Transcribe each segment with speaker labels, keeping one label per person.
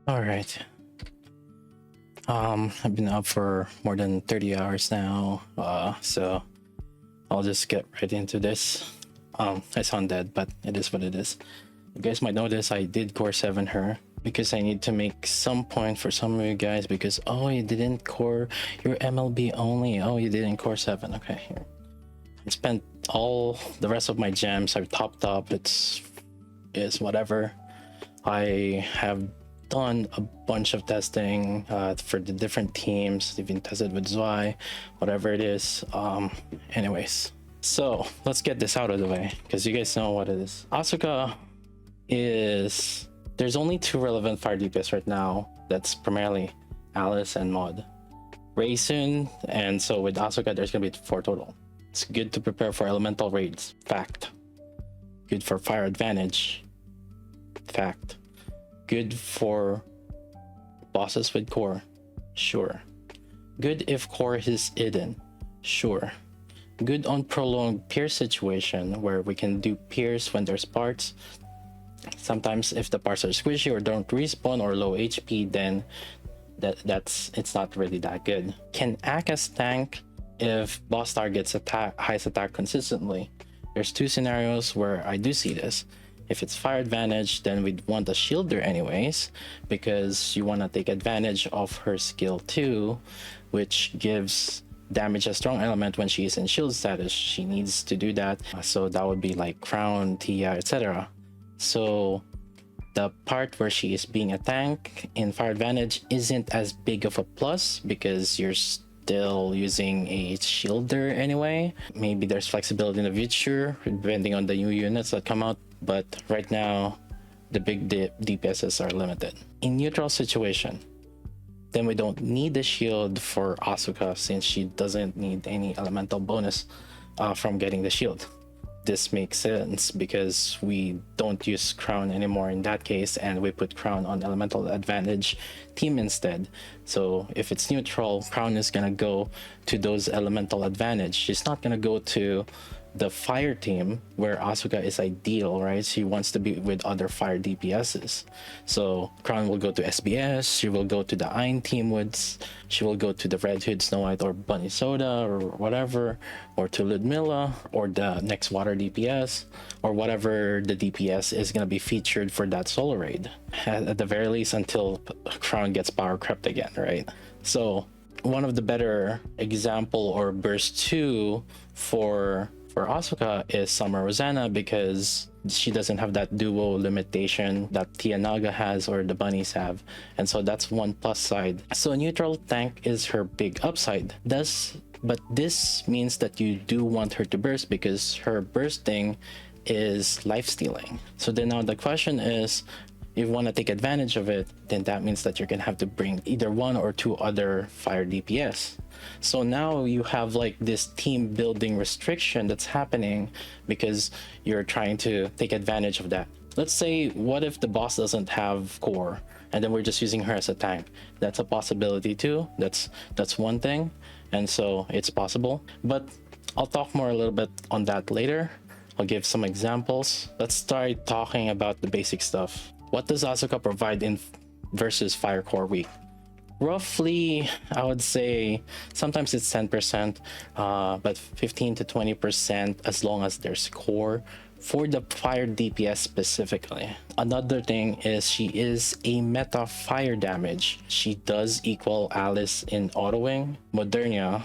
Speaker 1: All right. I've been up for more than 30 hours now, so I'll just get right into this. I sound dead, but it is what it is. You guys might notice I did core 7 her because I need to make some point for some of you guys because, oh, you didn't core your MLB only. Oh, you didn't core 7. Okay, here. I spent all the rest of my gems. I've topped up. It's whatever. I have done a bunch of testing for the different teams, even tested with Zwei, whatever it is. Anyways, so let's get this out of the way because you guys know what it is. Asuka is, there's only 2 relevant fire DPS right now. That's primarily Alice and Maud. Ray soon, and so with Asuka there's gonna be 4 total. It's good to prepare for elemental raids. Fact. Good for fire advantage. Fact. Good for bosses with core. Sure. Good if core is hidden. Sure. Good on prolonged pierce situation where we can do pierce when there's parts. Sometimes if the parts are squishy or don't respawn or low HP, then it's not really that good. Can act as tank if boss targets highest attack consistently. There's 2 scenarios where I do see this. If it's fire advantage, then we'd want a shielder anyways, because you want to take advantage of her skill 2, which gives damage a strong element when she is in shield status. She needs to do that, so that would be like crown, Tia, etc. So the part where she is being a tank in fire advantage isn't as big of a plus because you're still using a shielder anyway. Maybe there's flexibility in the future depending on the new units that come out, but right now the big DPSs are limited. In neutral situation, then we don't need the shield for Asuka since she doesn't need any elemental bonus from getting the shield. This makes sense because we don't use crown anymore in that case, and we put crown on elemental advantage team instead. So if it's neutral, crown is gonna go to those elemental advantage. She's not gonna go to the fire team where Asuka is ideal, right? She wants to be with other fire DPSs. So crown will go to SBS, she will go to the Ein team woods, she will go to the Red Hood, Snow White, or Bunny Soda, or whatever, or to Ludmilla, or the next water DPS, or whatever the DPS is gonna be featured for that solo raid. At the very least until crown gets power crept again, right? So one of the better example or burst 2 for Asuka is Summer Rosanna because she doesn't have that duo limitation that Tia Naga has or the bunnies have, and so that's one plus side. So neutral tank is her big upside. But this means that you do want her to burst because her bursting is life stealing. So then now the question is, if you want to take advantage of it, then that means that you're gonna have to bring either 1 or 2 other fire DPS. So now you have like this team building restriction that's happening because you're trying to take advantage of that. Let's say, what if the boss doesn't have core and then we're just using her as a tank? That's a possibility too. That's one thing, and so it's possible. But I'll talk more a little bit on that later. I'll give some examples. Let's start talking about the basic stuff. What does Asuka provide in versus Fire Core week? Roughly, I would say sometimes it's 10%, but 15 to 20% as long as there's core for the fire DPS specifically. Another thing is she is a meta fire damage. She does equal Alice in autoing. Modernia,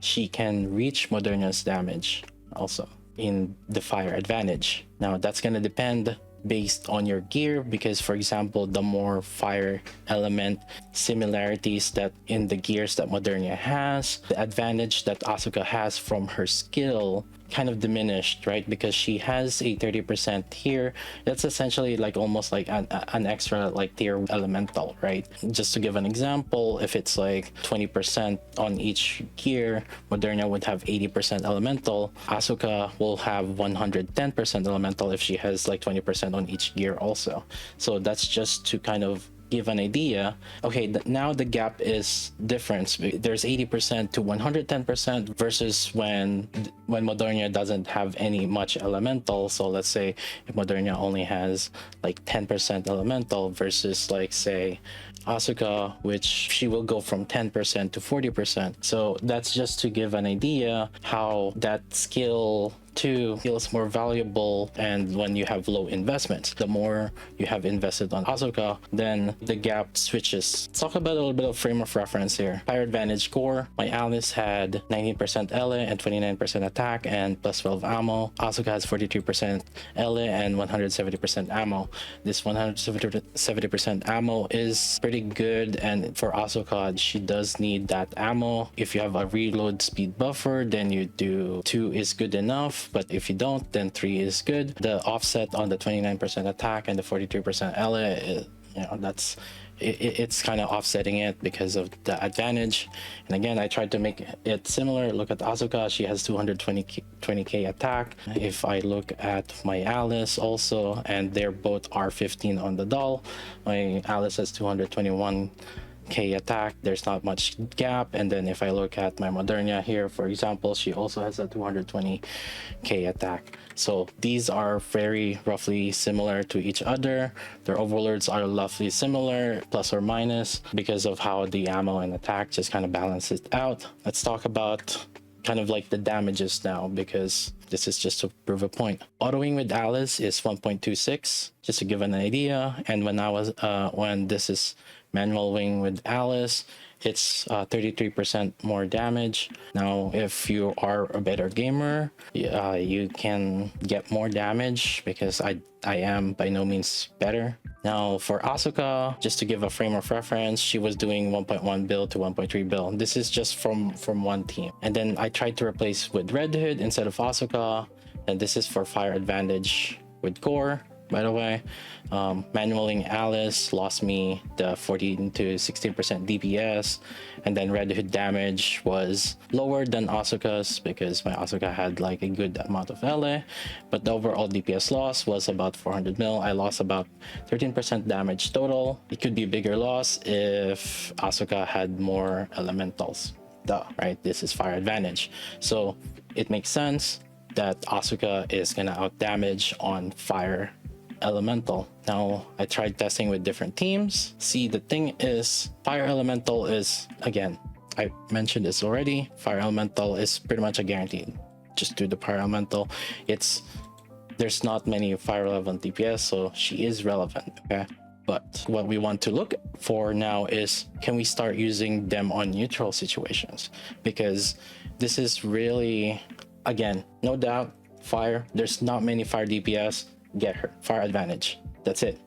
Speaker 1: she can reach Modernia's damage also in the fire advantage. Now that's gonna depend based on your gear, because for example, the more fire element similarities that in the gears that Modernia has, the advantage that Asuka has from her skill kind of diminished, right? Because she has a 30% here. That's essentially like almost like an extra like tier elemental, right? Just to give an example, if it's like 20% on each gear, Modernia would have 80% elemental. Asuka will have 110% elemental if she has like 20% on each gear also. So that's just to kind of give an idea, okay, now the gap is different. There's 80% to 110% versus when Modernia doesn't have any much elemental. So let's say if Modernia only has like 10% elemental versus like say Asuka, which she will go from 10% to 40%. So that's just to give an idea how that skill 2 feels more valuable, and when you have low investments, the more you have invested on Asuka, then the gap switches. Let's talk about a little bit of frame of reference here. Fire advantage core, my Alice had 19% Ele and 29% attack and plus 12 ammo. Asuka has 43% Ele and 170% ammo. This 170% ammo is pretty good, and for Asuka, she does need that ammo. If you have a reload speed buffer, then you do 2 is good enough. But if you don't, then 3 is good. The offset on the 29% attack and the 43% Ele, it's kind of offsetting it because of the advantage. And again, I tried to make it similar. Look at Asuka, she has 220k attack. If I look at my Alice also, and they're both R15 on the doll, my Alice has 221k attack. There's not much gap. And then if I look at my Modernia here, for example, she also has a 220k attack. So these are very roughly similar to each other. Their overlords are roughly similar, plus or minus, because of how the ammo and attack just kind of balance it out. Let's talk about kind of like the damages now, because this is just to prove a point. Autoing with Alice is 1.26, just to give an idea. And when this is manual wing with Alice, it's 33% more damage. Now, if you are a better gamer, you can get more damage, because I am by no means better. Now, for Asuka, just to give a frame of reference, she was doing 1.1 build to 1.3 build. This is just from one team. And then I tried to replace with Red Hood instead of Asuka, and this is for fire advantage with core. By the way, manualing Alice lost me the 14 to 16% DPS, and then Red Hood damage was lower than Asuka's because my Asuka had like a good amount of Ele, but the overall DPS loss was about 400 mil. I lost about 13% damage total. It could be a bigger loss if Asuka had more elementals. Duh, right? This is fire advantage. So it makes sense that Asuka is gonna out damage on fire elemental. Now, I tried testing with different teams. See, the thing is, fire elemental is, again, I mentioned this already, fire elemental is pretty much a guarantee. Just do the fire elemental. There's not many fire relevant DPS, so she is relevant, okay? But what we want to look for now is, can we start using them on neutral situations? Because this is really, again, no doubt, fire, there's not many fire DPS. Get her fire advantage. That's it.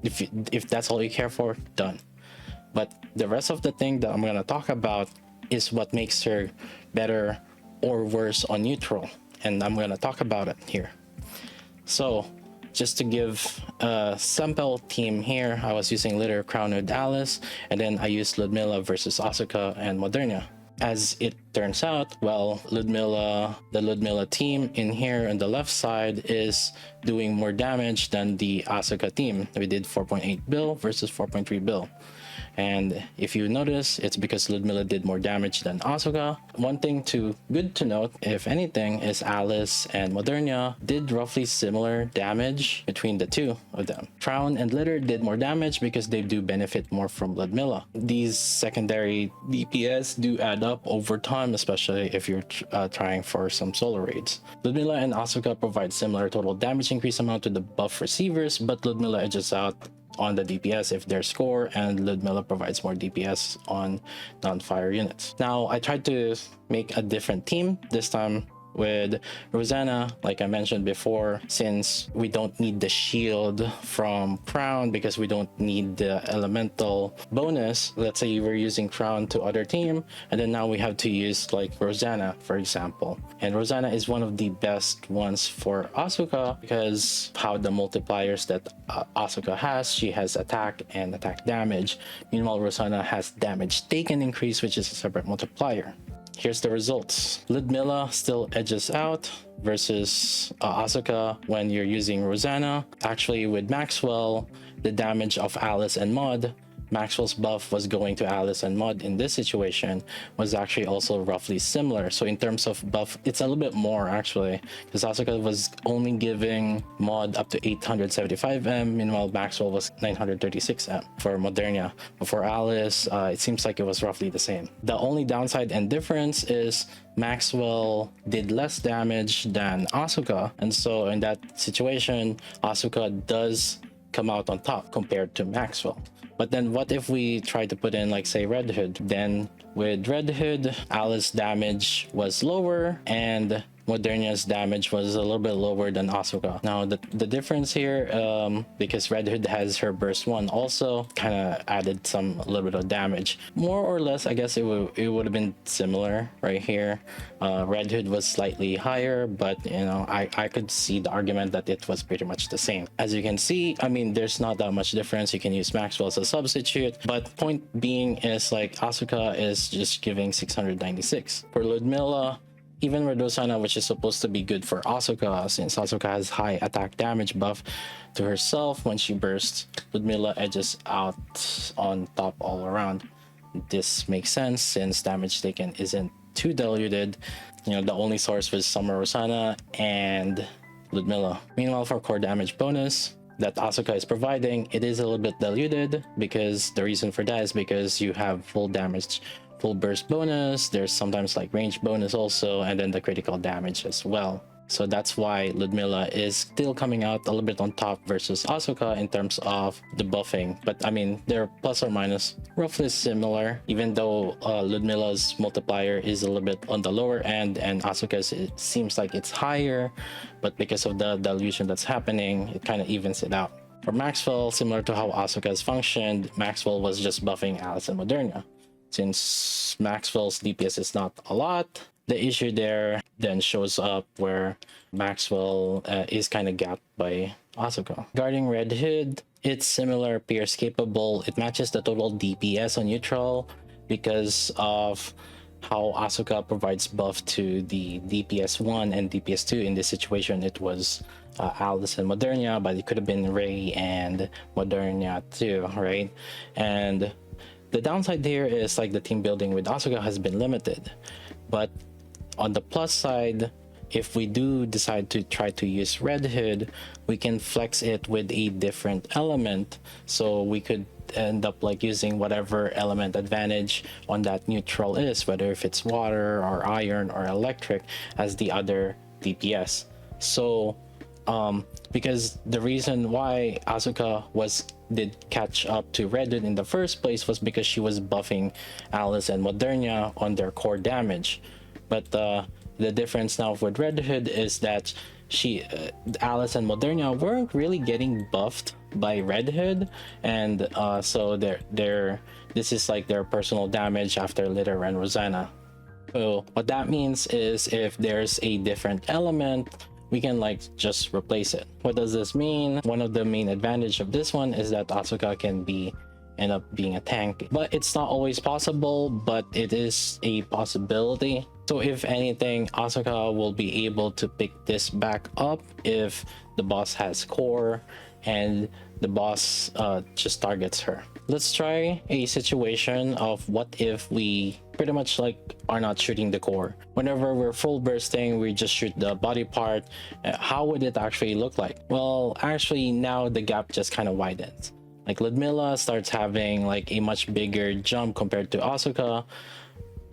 Speaker 1: If that's all you care for, done. But the rest of the thing that I'm gonna talk about is what makes her better or worse on neutral, and I'm gonna talk about it here. So just to give a sample team here, I was using Litter Crown with Alice, and then I used Ludmilla versus Asuka and Modernia. As it turns out, well, the Ludmilla team in here on the left side is doing more damage than the Asuka team. We did 4.8 bill versus 4.3 bill. And if you notice, it's because Ludmilla did more damage than Asuka. One thing good to note, if anything, is Alice and Modernia did roughly similar damage between the two of them. Crown and Litter did more damage because they do benefit more from Ludmilla. These secondary DPS do add up over time, especially if you're trying for some solo raids. Ludmilla and Asuka provide similar total damage increase amount to the buff receivers, but Ludmilla edges out on the DPS if their score, and Ludmilla provides more DPS on non-fire units. Now, I tried to make a different team this time with Rosanna, like I mentioned before, since we don't need the shield from Crown because we don't need the elemental bonus. Let's say you were using Crown to other team, and then now we have to use like Rosanna, for example. And Rosanna is one of the best ones for Asuka because how the multipliers that Asuka has, she has attack and attack damage. Meanwhile, Rosanna has damage taken increase, which is a separate multiplier. here's the results. Ludmilla still edges out versus Asuka when you're using Rosanna. Actually, with Maxwell, the damage of Alice and Maud, Maxwell's buff was going to Alice and Maud in this situation was actually also roughly similar. So in terms of buff, it's a little bit more actually, because Asuka was only giving Maud up to 875M, meanwhile Maxwell was 936M for Modernia. But for Alice, it seems like it was roughly the same. The only downside and difference is Maxwell did less damage than Asuka, and so in that situation, Asuka does come out on top compared to Maxwell. But then what if we try to put in, like, say, Red Hood? Then with Red Hood, Alice's damage was lower and Modernia's damage was a little bit lower than Asuka. Now the difference here, because Red Hood has her burst 1 also, kind of added a little bit of damage. More or less, I guess it would have been similar right here. Red Hood was slightly higher, but you know, I could see the argument that it was pretty much the same. As you can see, I mean, there's not that much difference. You can use Maxwell as a substitute, but point being is, like, Asuka is just giving 696. For Ludmilla, even with Rosanna, which is supposed to be good for Asuka, since Asuka has high attack damage buff to herself when she bursts, Ludmilla edges out on top all around. This makes sense since damage taken isn't too diluted. You know, the only source was Summer Rosanna and Ludmilla. Meanwhile, for core damage bonus that Asuka is providing, it is a little bit diluted, because the reason for that is because you have full damage, full burst bonus, there's sometimes like range bonus also, and then the critical damage as well. So that's why Ludmilla is still coming out a little bit on top versus Asuka in terms of the buffing. But I mean, they're plus or minus roughly similar, even though Ludmilla's multiplier is a little bit on the lower end and Asuka's, it seems like it's higher, but because of the dilution that's happening, it kind of evens it out. For Maxwell, similar to how Asuka's functioned, Maxwell was just buffing Alice and Modernia. Since Maxwell's DPS is not a lot, the issue there then shows up where Maxwell is kind of gapped by Asuka. Regarding Red Hood, it's similar, Pierce capable. It matches the total DPS on neutral because of how Asuka provides buff to the DPS 1 and DPS 2. In this situation, it was Alice and Modernia, but it could have been Ray and Modernia too, right? And the downside here is, like, the team building with Asuka has been limited. But on the plus side, if we do decide to try to use Red Hood, we can flex it with a different element. So we could end up like using whatever element advantage on that neutral is, whether if it's water or iron or electric, as the other DPS. So because the reason why Asuka did catch up to Red Hood in the first place was because she was buffing Alice and Modernia on their core damage. But the difference now with Red Hood is that Alice and Modernia weren't really getting buffed by Red Hood, and so this is like their personal damage after Litter and Rosanna. So what that means is if there's a different element, we can like just replace it. What does this mean? One of the main advantage of this one is that Asuka can end up being a tank, but it's not always possible, but it is a possibility. So if anything, Asuka will be able to pick this back up if the boss has core and the boss just targets her. Let's try a situation of what if we pretty much like are not shooting the core. Whenever we're full bursting, we just shoot the body part. How would it actually look like? Well, actually now the gap just kind of widens. Like Ludmilla starts having like a much bigger jump compared to Asuka,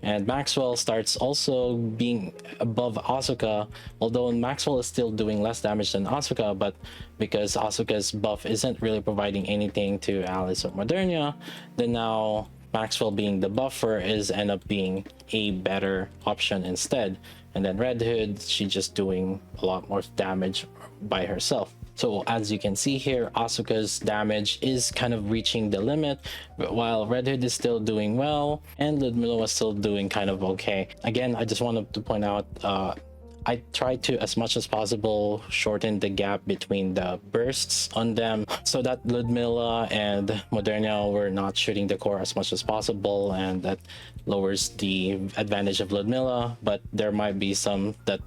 Speaker 1: and Maxwell starts also being above Asuka, although Maxwell is still doing less damage than Asuka, but because Asuka's buff isn't really providing anything to Alice or Modernia, then now Maxwell being the buffer end up being a better option instead. And then Red Hood, she's just doing a lot more damage by herself. So as you can see here, Asuka's damage is kind of reaching the limit, while Red Hood is still doing well, and Ludmilla was still doing kind of okay. Again, I just wanted to point out, I tried to, as much as possible, shorten the gap between the bursts on them so that Ludmilla and Moderna were not shooting the core as much as possible, and that lowers the advantage of Ludmilla. But there might be some that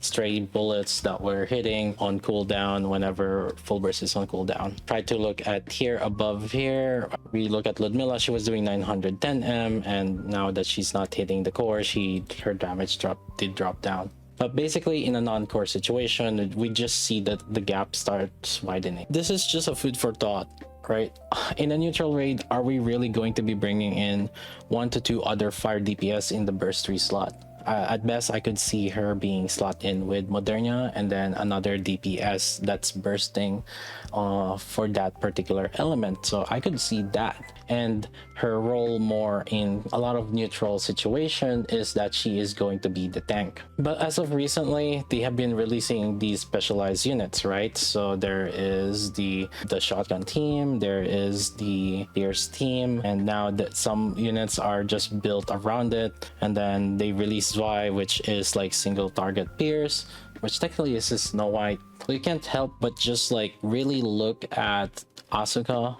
Speaker 1: stray bullets that were hitting on cooldown whenever full burst is on cooldown. Try to look at here above here. We look at Ludmilla, she was doing 910M, and now that she's not hitting the core, her damage did drop down. But basically, in a non-core situation, we just see that the gap starts widening. This is just a food for thought, right? In a neutral raid, are we really going to be bringing in 1 to 2 other fire DPS in the burst 3 slot? At best, I could see her being slot in with Moderna and then another DPS that's bursting for that particular element. So I could see that. And her role more in a lot of neutral situation is that she is going to be the tank. But as of recently, they have been releasing these specialized units, right? So there is the shotgun team, there is the Pierce team, and now that some units are just built around it. And then they release Zwei, which is like single target Pierce, which technically is a Snow White. You can't help but just like really look at Asuka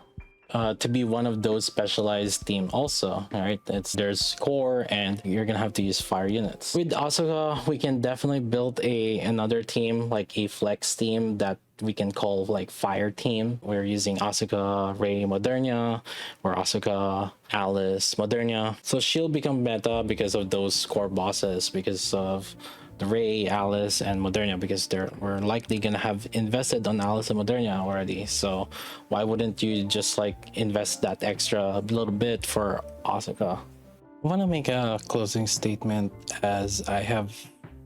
Speaker 1: to be one of those specialized team also, right? There's core and you're gonna have to use fire units. With Asuka, we can definitely build another team, like a flex team that we can call like fire team. We're using Asuka, Rey, Moderna, or Asuka, Alice, Moderna. So she'll become meta because of those core bosses, because of the Rey, Alice, and Moderna, because we're likely gonna have invested on Alice and Moderna already. So why wouldn't you just like invest that extra little bit for Asuka? I want to make a closing statement, as I have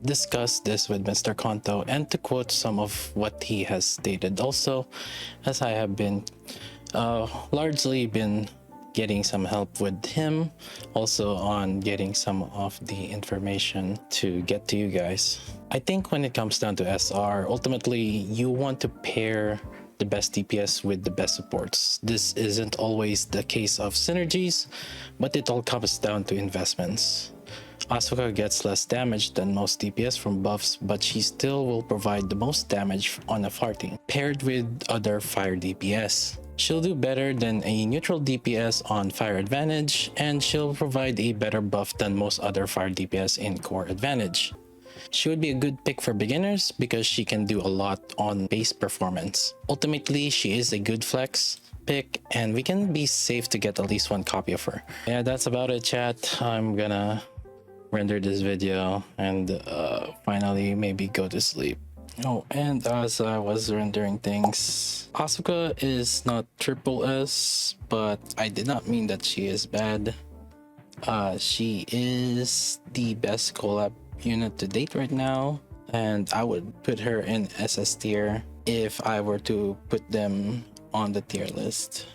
Speaker 1: discussed this with Mr. Kanto, and to quote some of what he has stated also, as I have been largely been getting some help with him also on getting some of the information to get to you guys. I think when it comes down to SR, ultimately you want to pair the best DPS with the best supports. This isn't always the case of synergies, but it all comes down to investments. Asuka gets less damage than most DPS from buffs, but she still will provide the most damage on a farting, paired with other fire DPS. She'll do better than a neutral DPS on fire advantage, and she'll provide a better buff than most other fire DPS in core advantage. She would be a good pick for beginners because she can do a lot on base performance. Ultimately, she is a good flex pick, and we can be safe to get at least 1 copy of her. Yeah, that's about it, chat. I'm gonna render this video and finally maybe go to sleep. Oh, and as I was rendering things, Asuka is not triple S, but I did not mean that she is bad. She is the best collab unit to date right now, and I would put her in SS tier if I were to put them on the tier list.